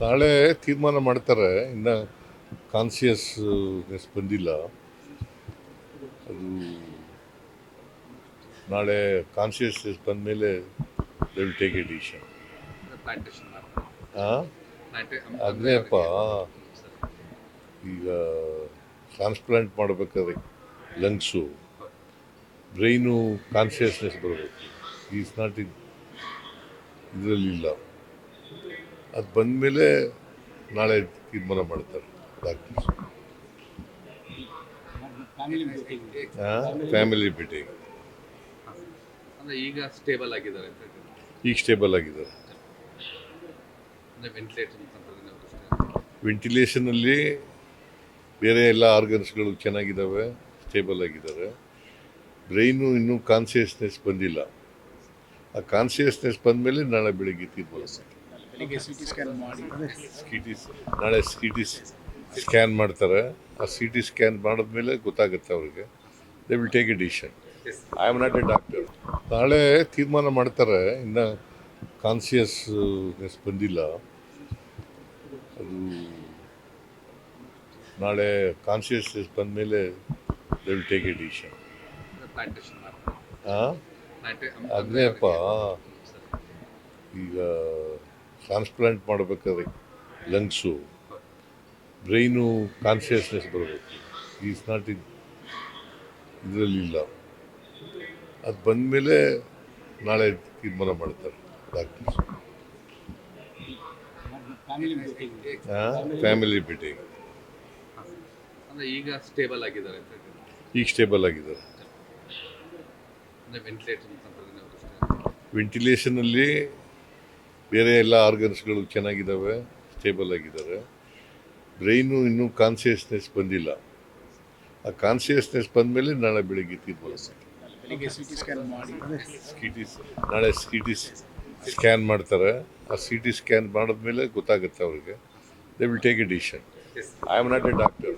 ನಾಳೆ ತೀರ್ಮಾನ ಮಾಡ್ತಾರೆ. ಇನ್ನು ಕಾನ್ಸಿಯಸ್ನೆಸ್ ಬಂದಿಲ್ಲ. ಅದು ನಾಳೆ ಕಾನ್ಸಿಯಸ್ನೆಸ್ ಬಂದ ಮೇಲೆ they will take a decision. Plantation ಅದನ್ನೇಪ್ಪ ಈಗ ಟ್ರಾನ್ಸ್ಪ್ಲಾಂಟ್ ಮಾಡಬೇಕಾದ್ರೆ ಲಂಗ್ಸು ಬ್ರೈನು ಕಾನ್ಸಿಯಸ್ನೆಸ್ ಬರಬೇಕು. ಈಸ್ ನಾಟ್ ಇದರಲ್ಲಿಲ್ಲ. ಅದು ಬಂದಮೇಲೆ ನಾಳೆ ತೀರ್ಮಾನ ಮಾಡ್ತಾರೆ ಡಾಕ್ಟರ್ಸ್. Family meeting. ಅಂದ್ರೆ ಈಗ ಸ್ಟೇಬಲ್ ಆಗಿದ್ದಾರೆ ಅಂತ ಹೇಳ್ತೀರಾ? ಈಗ ಸ್ಟೇಬಲ್ ಆಗಿದ್ದಾರೆ. ಅಂದ್ರೆ ವೆಂಟಿಲೇಟರ್ ವೆಂಟಿಲೇಷನಲ್ಲಿ ಬೇರೆ ಎಲ್ಲ ಆರ್ಗನ್ಸ್ಗಳು ಚೆನ್ನಾಗಿದ್ದಾವೆ, ಸ್ಟೇಬಲ್ ಆಗಿದ್ದಾರೆ. ಬ್ರೈನು ಇನ್ನೂ ಕಾನ್ಸಿಯಸ್ನೆಸ್ ಬಂದಿಲ್ಲ. ಆ ಕಾನ್ಸಿಯಸ್ನೆಸ್ ಬಂದಮೇಲೆ ನಾಳೆ ಬೆಳಿಗ್ಗೆ ತೀರ್ಮಾನ ನಾಳೆ ಸಿ ಟಿ ಸ್ಕ್ಯಾನ್ ಮಾಡ್ತಾರೆ. ಆ ಸಿ ಟಿ ಸ್ಕ್ಯಾನ್ ಮಾಡಿದ್ಮೇಲೆ ಗೊತ್ತಾಗುತ್ತೆ ಅವ್ರಿಗೆ. They will take a decision. I am not A doctor. ನಾಳೆ ತೀರ್ಮಾನ ಮಾಡ್ತಾರೆ. ಇನ್ನು ಕಾನ್ಸಿಯಸ್ನೆಸ್ ಬಂದಿಲ್ಲ. ಅದು ನಾಳೆ ಕಾನ್ಸಿಯಸ್ನೆಸ್ ಬಂದಮೇಲೆ they will take a decision. Plantation ಅದನ್ನೇಪ್ಪ ಈಗ ಟ್ರಾನ್ಸ್ಪ್ಲಾಂಟ್ ಮಾಡಬೇಕಾದ್ರೆ ಲಂಗ್ಸು ಬ್ರೈನು ಕಾನ್ಸಿಯಸ್ನೆಸ್ ಬರಬೇಕು. ಈಸ್ ನಾಟ್ ಇದರಲ್ಲಿಲ್ಲ. ಅದು ಬಂದಮೇಲೆ ನಾಳೆ ತೀರ್ಮಾನ ಮಾಡ್ತಾರೆ ಡಾಕ್ಟರ್ಸ್. Family meeting. ಅಂದ್ರೆ ಈಗ ಸ್ಟೇಬಲ್ ಆಗಿದ್ದಾರೆ ಅಂತ ಹೇಳ್ತೀರಾ? ಈಗ ಸ್ಟೇಬಲ್ ಆಗಿದ್ದಾರೆ. ಅಂದ್ರೆ ವೆಂಟಿಲೇಟರ್ ವೆಂಟಿಲೇಷನಲ್ಲಿ ಬೇರೆ ಎಲ್ಲ ಆರ್ಗನ್ಸ್ಗಳು ಚೆನ್ನಾಗಿದ್ದಾವೆ, ಸ್ಟೇಬಲ್ ಆಗಿದ್ದಾರೆ. ಬ್ರೈನು ಇನ್ನೂ ಕಾನ್ಸಿಯಸ್ನೆಸ್ ಬಂದಿಲ್ಲ. ಆ ಕಾನ್ಸಿಯಸ್ನೆಸ್ ಬಂದಮೇಲೆ ನಾಳೆ ಬೆಳಿಗ್ಗೆ ತೀರ್ಮಾನ ನಾಳೆ ಸಿ ಟಿ ಸ್ಕ್ಯಾನ್ ಮಾಡ್ತಾರೆ. ಆ ಸಿ ಟಿ ಸ್ಕ್ಯಾನ್ ಮಾಡಿದ್ಮೇಲೆ ಗೊತ್ತಾಗುತ್ತೆ ಅವ್ರಿಗೆ. They will take a decision. I am not A doctor.